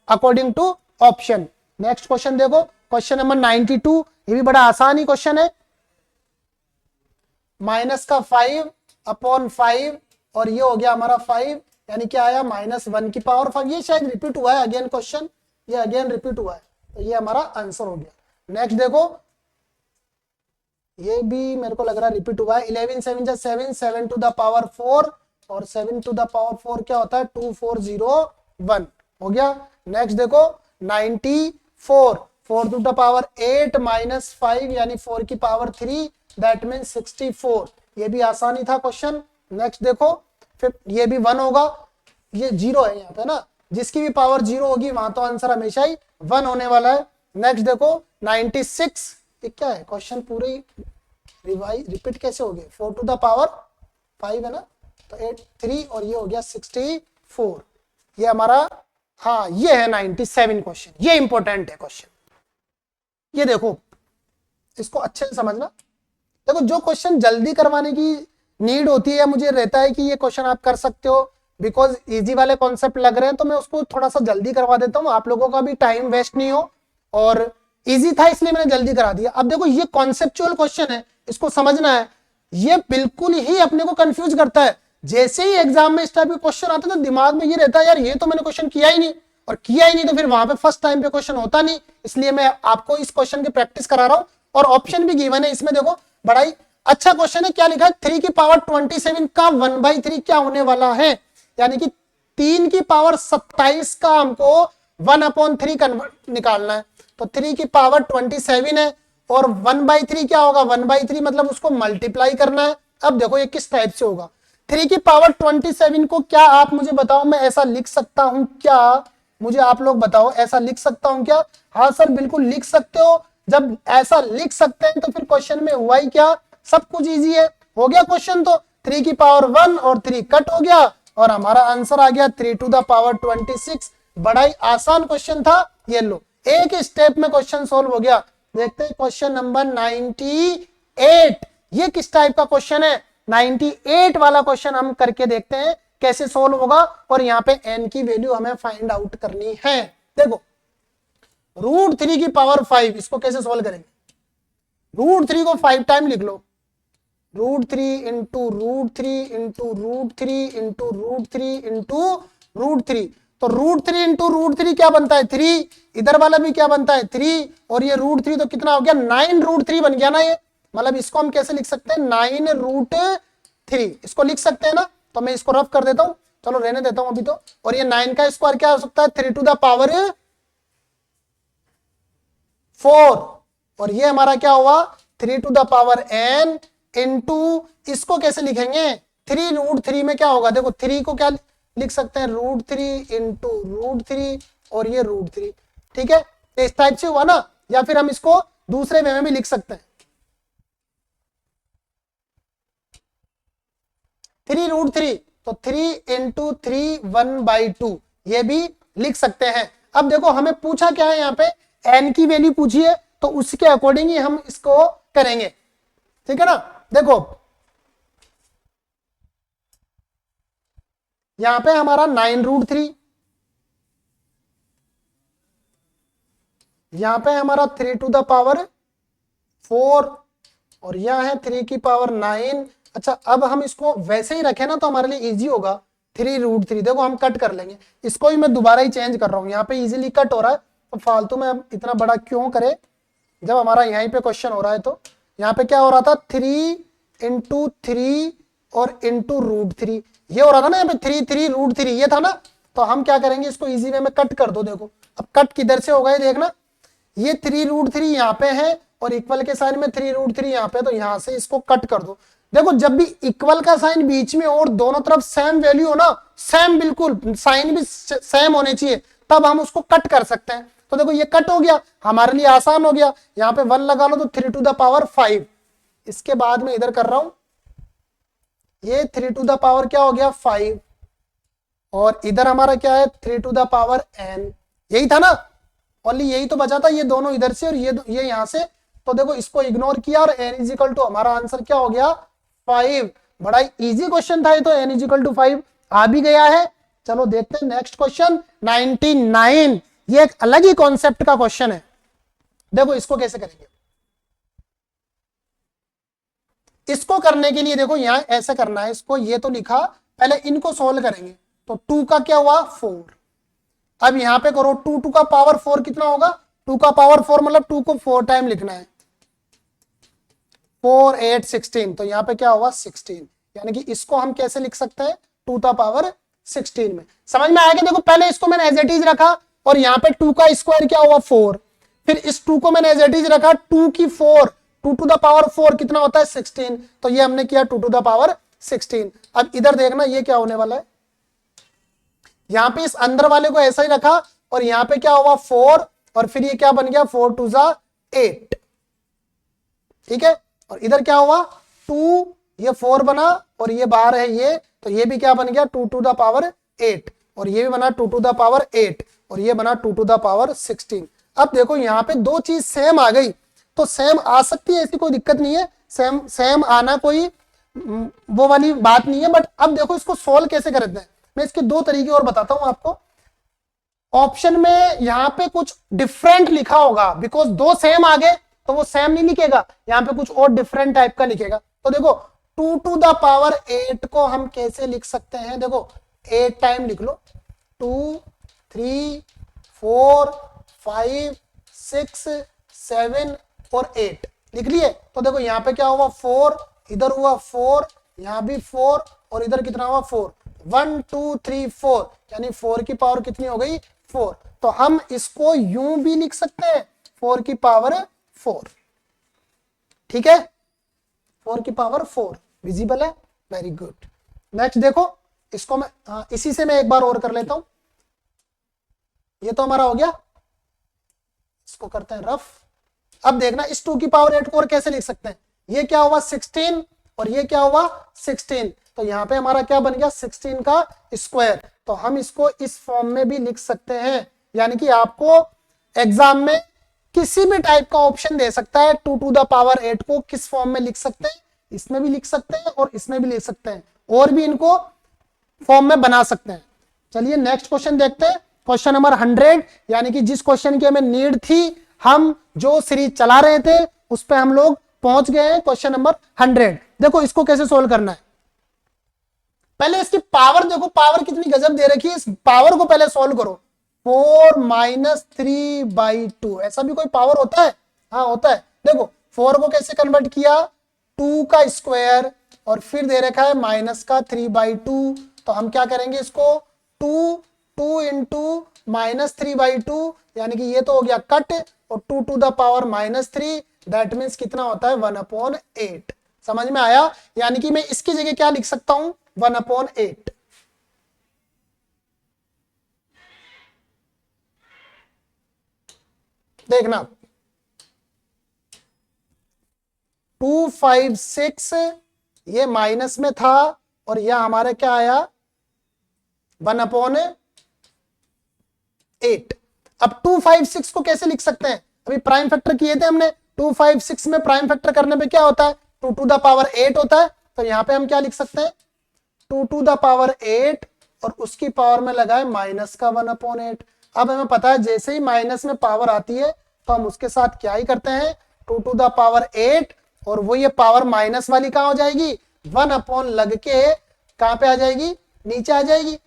according to option. Next question देखो, क्वेश्चन नंबर 92, ये भी बड़ा आसान ही क्वेश्चन है। माइनस का 5 अपॉन 5, और ये हो गया हमारा 5, यानी क्या आया -1 की पावर 5, ये शायद रिपीट हुआ है अगेन क्वेश्चन, ये अगेन रिपीट हुआ है, तो ये हमारा आंसर हो गया। नेक्स्ट देखो, ये भी मेरे को लग रहा है रिपीट हुआ है। 11 7 जा 7, 7 टू द पावर 4, और 7 टू द पावर 4 क्या होता है 2401 हो गया। नेक्स्ट देखो 94, 4 टू द पावर 8 माइनस 5, यानी 4 की पावर 3, दैट मीन 64, ये भी आसानी था क्वेश्चन। नेक्स्ट देखो फिर ये भी 1 होगा, ये 0 है यहाँ पे ना, जिसकी भी पावर 0 होगी वहां तो आंसर हमेशा ही 1 होने वाला है। नेक्स्ट देखो 96, ये क्या है क्वेश्चन पूरी रिपीट कैसे हो गए, 4 टू द पावर 5 है ना, तो 8 3, और ये हो गया 64, ये हमारा, हाँ ये है 97 क्वेश्चन, ये इंपॉर्टेंट है क्वेश्चन। ये देखो इसको अच्छे से समझना, देखो जो क्वेश्चन जल्दी करवाने की नीड होती है, मुझे रहता है कि ये क्वेश्चन आप कर सकते हो, बिकॉज इजी वाले कॉन्सेप्ट लग रहे हैं, तो मैं उसको थोड़ा सा जल्दी करवा देता हूँ, आप लोगों का भी टाइम वेस्ट नहीं हो, और इजी था इसलिए मैंने जल्दी करा दिया। अब देखो ये कॉन्सेप्चुअल क्वेश्चन है, इसको समझना है। ये बिल्कुल ही अपने को कंफ्यूज करता है। जैसे ही एग्जाम में इस टाइप के क्वेश्चन आते हैं तो दिमाग में ये रहता है यार ये तो मैंने क्वेश्चन किया ही नहीं, और किया ही नहीं तो फिर वहां पे फर्स्ट टाइम पे क्वेश्चन होता नहीं। इसलिए मैं आपको इस क्वेश्चन की प्रैक्टिस करा रहा हूं, और ऑप्शन भी गिवन है इसमें। देखो बड़ा ही अच्छा क्वेश्चन है। क्या लिखा है, 3 की पावर 27 का 1/3 क्या होने वाला है, यानी कि 3 की पावर 27 का हमको 1/3 कन्वर्ट निकालना है। तो 3 की पावर 27 है और 1/3 क्या होगा, 1/3 मतलब उसको मल्टीप्लाई करना है। अब देखो ये किस टाइप से होगा, 3 की पावर 27 को क्या आप मुझे बताओ, मैं ऐसा लिख सकता हूं क्या, मुझे आप लोग बताओ ऐसा लिख सकता हूं क्या? हाँ सर बिल्कुल लिख सकते हो। जब ऐसा लिख सकते हैं तो फिर क्वेश्चन में हुआ ही क्या, सब कुछ इजी है। हो गया क्वेश्चन, तो 3 की पावर 1 और 3 कट हो गया और हमारा आंसर आ गया 3 टू द पावर 26। बड़ा ही आसान क्वेश्चन था। ये लो एक स्टेप में क्वेश्चन सोल्व हो गया। देखते हैं क्वेश्चन नंबर 98। ये किस टाइप का क्वेश्चन है, 98 वाला क्वेश्चन हम करके देखते हैं कैसे सोल्व होगा। और यहाँ पे n की वैल्यू हमें फाइंड आउट करनी है। देखो √3 की पावर 5, इसको कैसे सोल्व करेंगे, √3 को 5 टाइम लिख लो, √3 इंटू √3 इंटू √3 इंटू √3 इंटू √3। तो √3 इंटू √3 क्या बनता है 3, इधर वाला भी क्या बनता है 3, और ये √3 तो कितना हो गया 9√3 बन गया ना। ये मतलब इसको हम कैसे लिख सकते हैं 9√3, इसको लिख सकते हैं ना। तो मैं इसको रफ कर देता हूं, चलो रहने देता हूं अभी तो। और ये 9 का स्क्वायर क्या हो सकता है 3 टू द पावर 4, और ये हमारा क्या हुआ 3 to the power n into, इसको कैसे लिखेंगे 3√3 में क्या होगा, देखो 3 को क्या लिख सकते हैं √3 इंटू √3 और ये √3। ठीक है, इस टाइप से हुआ ना। या फिर हम इसको दूसरे वे में भी लिख सकते हैं 3√3, तो 3 इंटू 3 1/2, ये भी लिख सकते हैं। अब देखो हमें पूछा क्या है यहाँ पे, n की वैल्यू पूछी है, तो उसके अकॉर्डिंग ही हम इसको करेंगे। ठीक है ना। देखो यहां पे हमारा 9√3, यहां पे हमारा 3 टू द पावर 4, और यह है 3 की पावर 9। अच्छा अब हम इसको वैसे ही रखें ना तो हमारे लिए इजी होगा। 3√3 देखो हम कट कर लेंगे, इसको ही मैं दोबारा ही चेंज कर रहा हूं, यहाँ पे इजीली कट हो रहा है, तो फालतू में हम इतना बड़ा क्यों करे जब हमारा यहीं पे क्वेश्चन हो रहा है। तो यहाँ पे क्या हो रहा था 3 इंटू 3 और इंटू √3, ये हो रहा था ना, यहाँ पे 3 ये था ना। तो हम क्या करेंगे इसको इजी वे में कट कर दो। देखो अब कट किधर से होगा ये देखना, ये 3√3 यहाँ पे है और इक्वल के साइन में 3√3 यहाँ पे, तो यहाँ से इसको कट कर दो। देखो जब भी इक्वल का साइन बीच में और दोनों तरफ सेम वैल्यू हो ना, सेम बिल्कुल साइन भी सेम होने चाहिए, तब हम उसको कट कर सकते हैं। तो देखो ये कट हो गया, हमारे लिए आसान हो गया। यहाँ पे 1 लगा लो तो 3 टू द पावर 5, इसके बाद में इधर कर रहा हूं, ये 3 टू द पावर क्या हो गया 5, और इधर हमारा क्या है 3 टू द पावर n, यही था ना, ओनली यही तो बचा था, ये दोनों इधर से और ये यहां से। तो देखो इसको इग्नोर किया और n इज इक्वल टू हमारा आंसर क्या हो गया 5। बड़ा इजी क्वेश्चन था ये, तो n इज इक्वल टू 5 आ भी गया है। चलो देखते हैं नेक्स्ट क्वेश्चन 99। ये एक अलग ही कॉन्सेप्ट का क्वेश्चन है। देखो इसको कैसे करेंगे, इसको करने के लिए देखो यहां ऐसा करना है, इसको ये तो लिखा, पहले इनको सोल्व करेंगे। तो 2 का क्या हुआ 4, अब यहां पे करो 2 का पावर 4 कितना होगा, 2 का पावर 4 मतलब 2 को 4 टाइम लिखना है, 4 8 16, तो यहाँ पे क्या होगा 16, यानी कि इसको हम कैसे लिख सकते हैं 2 का पावर 16 में। समझ में आएगा। देखो पहले इसको मैंने एज इट इज रखा और यहाँ पे 2 का स्क्वायर क्या हुआ 4, फिर इस 2 को मैंने एज इट इज रखा 2 की 4, 2 टू द पावर 4 कितना होता है 16, तो ये हमने किया 2 टू द पावर 16। अब इधर देखना ये क्या होने वाला है, यहाँ पे इस अंदर वाले को ऐसा ही रखा और यहाँ पे क्या हुआ 4, और फिर ये क्या बन गया 4 टू ज़ा 8। ठीक है, और इधर क्या हुआ 2, ये 4 बना और ये बाहर है ये, तो ये भी क्या बन गया 2 टू द पावर 8, और ये भी बना 2 टू द पावर 8, और ये बना 2 टू द पावर 16। अब देखो यहाँ पे दो चीज सेम आ गई, तो सेम आ सकती है, ऐसी कोई दिक्कत नहीं है, सेम आना कोई वो वाली बात नहीं है। बट अब देखो इसको सोल्व कैसे करते हैं, मैं इसके दो तरीके और बताता हूं आपको। ऑप्शन में यहाँ पे कुछ डिफरेंट लिखा होगा, बिकॉज दो सेम आ गए तो वो सेम नहीं लिखेगा, यहाँ पे कुछ और डिफरेंट टाइप का लिखेगा। तो देखो 2 टू द पावर 8 को हम कैसे लिख सकते हैं, देखो 8 टाइम लिख लो, 2 3 4 5 6 7 और 8 लिख लिए। तो देखो यहाँ पे क्या हुआ 4, इधर हुआ 4, यहाँ भी 4 और इधर कितना हुआ 4, 1 2 3 4, यानी 4 की पावर कितनी हो गई 4। तो हम इसको यूं भी लिख सकते हैं 4 की पावर 4, ठीक है, 4 की पावर 4 विजिबल है, वेरी गुड। नेक्स्ट देखो इसको मैं इसी से मैं एक बार और कर लेता हूं, ये तो हमारा हो गया, इसको करते हैं रफ। अब देखना इस 2 की पावर 8 को और कैसे लिख सकते हैं, ये क्या हुआ 16 और ये क्या हुआ 16, तो यहाँ पे हमारा क्या बन गया 16 का स्क्वायर। तो हम इसको इस फॉर्म में भी लिख सकते हैं, यानी कि आपको एग्जाम में किसी भी टाइप का ऑप्शन दे सकता है 2 टू द पावर 8 को किस फॉर्म में लिख सकते हैं, इसमें भी लिख सकते हैं और इसमें भी लिख सकते हैं, और भी इनको फॉर्म में बना सकते हैं। चलिए नेक्स्ट क्वेश्चन देखते हैं, क्वेश्चन नंबर 100, यानी कि जिस क्वेश्चन की हमें नीड थी, हम जो सीरीज चला रहे थे उस पे हम लोग पहुंच गए हैं, क्वेश्चन नंबर 100। देखो इसको कैसे सोल्व करना है, पहले इसकी पावर देखो, पावर कितनी गजब दे रखी है, इस पावर को पहले सोल्व करो। 4 माइनस 3/2, ऐसा भी कोई पावर होता है, हाँ होता है। देखो 4 को कैसे कन्वर्ट किया, 2 का स्क्वायर और फिर दे रखा है माइनस का 3/2, तो हम क्या करेंगे इसको 2 इंटू माइनस 3/2, यानी कि ये तो हो गया कट, और 2 to the power -3, that means कितना होता है 1/8। समझ में आया, यानी कि मैं इसकी जगह क्या लिख सकता हूं 1/8। देखना 256 ये माइनस में था और यह हमारे क्या आया 1/8। अब 256 को कैसे लिख सकते हैं, अभी प्राइम फैक्टर किए थे हमने, 256 में प्राइम फैक्टर करने पे क्या होता है 2 टू द पावर 8 होता है, तो यहां पे हम क्या लिख सकते हैं 2 टू द पावर 8 और उसकी पावर में लगाए माइनस का 1/8। अब हमें पता है जैसे ही माइनस में पावर आती है तो हम उसके साथ क्या ही करते हैं 2 टू द पावर 8, और वो ये पावर माइनस वाली कहां हो जाएगी 1 लग के कहां पे आ जाएगी, नीचे आ जाएगी।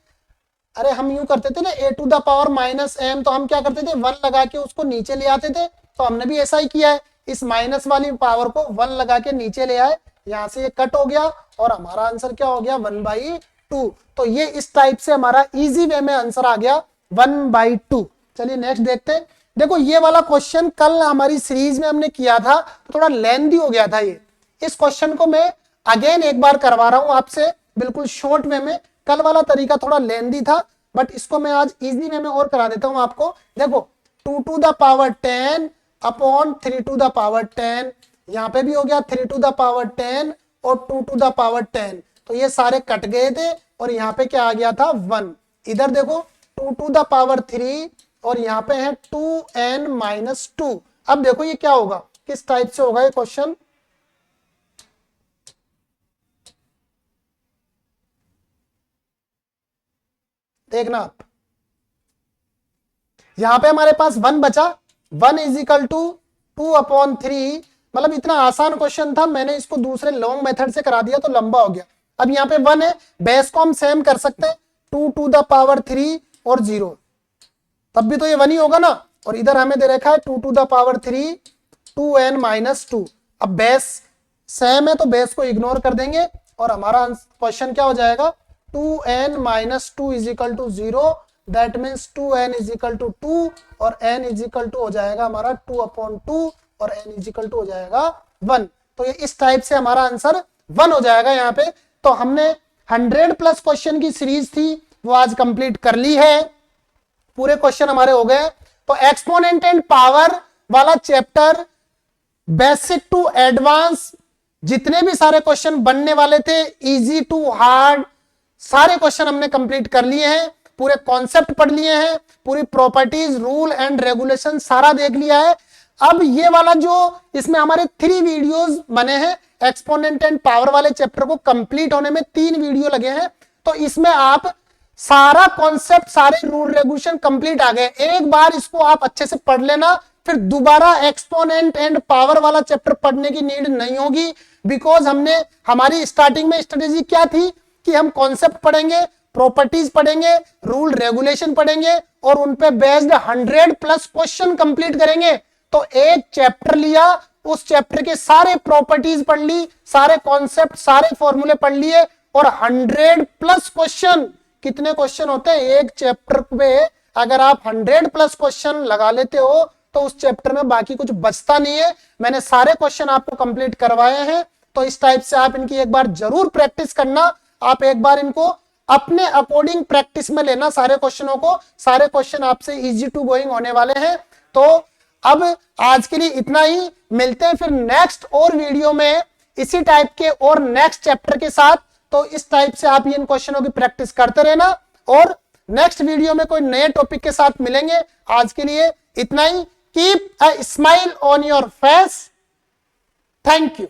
अरे हम यूं करते थे ना a to the power -m, तो हम क्या करते थे 1 लगा के उसको नीचे ले आते थे, तो हमने भी ऐसा ही किया है, इस माइनस वाली पावर को 1 लगा के नीचे ले आए, यहां से ये कट हो गया और हमारा आंसर क्या हो गया 1/2। तो ये इस टाइप से हमारा इजी वे में आंसर आ गया 1/2। चलिए नेक्स्ट देखते हैं। देखो ये वाला क्वेश्चन कल हमारी सीरीज में हमने किया था, तो थोड़ा लेंथी हो गया था ये, इस क्वेश्चन को मैं अगेन एक बार करवा रहा हूं आपसे बिल्कुल शॉर्ट वे में। कल वाला तरीका थोड़ा लेंथी था, बट इसको मैं आज इजी वे में और करा देता हूं आपको। देखो 2 to the power 10 upon 3 to the power 10, यहां पे भी हो गया 3 टू द पावर 10 और 2 टू द पावर 10, तो ये सारे कट गए थे और यहाँ पे क्या आ गया था 1। इधर देखो 2 टू द पावर 3 और यहाँ पे है 2n-2। अब देखो ये क्या होगा, किस टाइप से होगा ये क्वेश्चन, देखना आप, यहां पे हमारे पास 1 बचा, 1 = 2/3, मतलब इतना आसान क्वेश्चन था, मैंने इसको दूसरे लॉन्ग मेथड से करा दिया तो लंबा हो गया। अब यहाँ पे 1 है, बेस को हम सेम कर सकते हैं 2 टू द पावर 3 और 0, तब भी तो ये 1 ही होगा ना, और इधर हमें दे रखा है 2 टू द पावर 3 2n-2। अब बेस सेम है तो बेस को इग्नोर कर देंगे और हमारा क्वेश्चन क्या हो जाएगा 2n-2 = 0, दैट मीन्स 2n = 2 और n = हो जाएगा हमारा 2/2 और n = हो जाएगा 1। तो ये इस टाइप से हमारा आंसर 1 हो जाएगा यहाँ पे। तो हमने 100+ क्वेश्चन की सीरीज थी वो आज कंप्लीट कर ली है, पूरे क्वेश्चन हमारे हो गए। तो एक्सपोनेंट एंड पावर वाला चैप्टर बेसिक टू एडवांस जितने भी सारे क्वेश्चन बनने वाले थे, इजी टू हार्ड, सारे क्वेश्चन हमने कंप्लीट कर लिए हैं, पूरे कॉन्सेप्ट पढ़ लिए हैं, पूरी प्रॉपर्टीज रूल एंड रेगुलेशन सारा देख लिया है। अब ये वाला जो इसमें हमारे 3 वीडियोस बने हैं, एक्सपोनेंट एंड पावर वाले चैप्टर को कंप्लीट होने में 3 वीडियो लगे हैं, तो इसमें आप सारा कॉन्सेप्ट सारे रूल रेगुलेशन कंप्लीट आ गए। एक बार इसको आप अच्छे से पढ़ लेना, फिर दोबारा एक्सपोनेंट एंड पावर वाला चैप्टर पढ़ने की नीड नहीं होगी, बिकॉज हमने हमारी स्टार्टिंग में स्ट्रेटेजी क्या थी कि हम कॉन्सेप्ट पढ़ेंगे, प्रॉपर्टीज पढ़ेंगे, रूल रेगुलेशन पढ़ेंगे और उन पे बेस्ड 100+ क्वेश्चन कंप्लीट करेंगे। तो एक चैप्टर लिया, उस चैप्टर के सारे प्रॉपर्टीज पढ़ ली, सारे कॉन्सेप्ट, सारे फॉर्मूले पढ़ लिए और 100+ क्वेश्चन। कितने क्वेश्चन होते हैं एक चैप्टर पे? अगर आप 100+ क्वेश्चन लगा लेते हो तो उस चैप्टर में बाकी कुछ बचता नहीं है। मैंने सारे क्वेश्चन आपको कंप्लीट करवाए हैं, तो इस टाइप से आप इनकी एक बार जरूर प्रैक्टिस करना। आप एक बार इनको अपने अकॉर्डिंग प्रैक्टिस में लेना सारे क्वेश्चनों को। सारे क्वेश्चन आपसे इजी टू गोइंग होने वाले हैं। तो अब आज के लिए इतना ही, मिलते हैं फिर नेक्स्ट और वीडियो में इसी टाइप के और नेक्स्ट चैप्टर के साथ। तो इस टाइप से आप इन क्वेश्चनों की प्रैक्टिस करते रहना और नेक्स्ट वीडियो में कोई नए टॉपिक के साथ मिलेंगे। आज के लिए इतना ही। Keep a smile on your face. Thank you.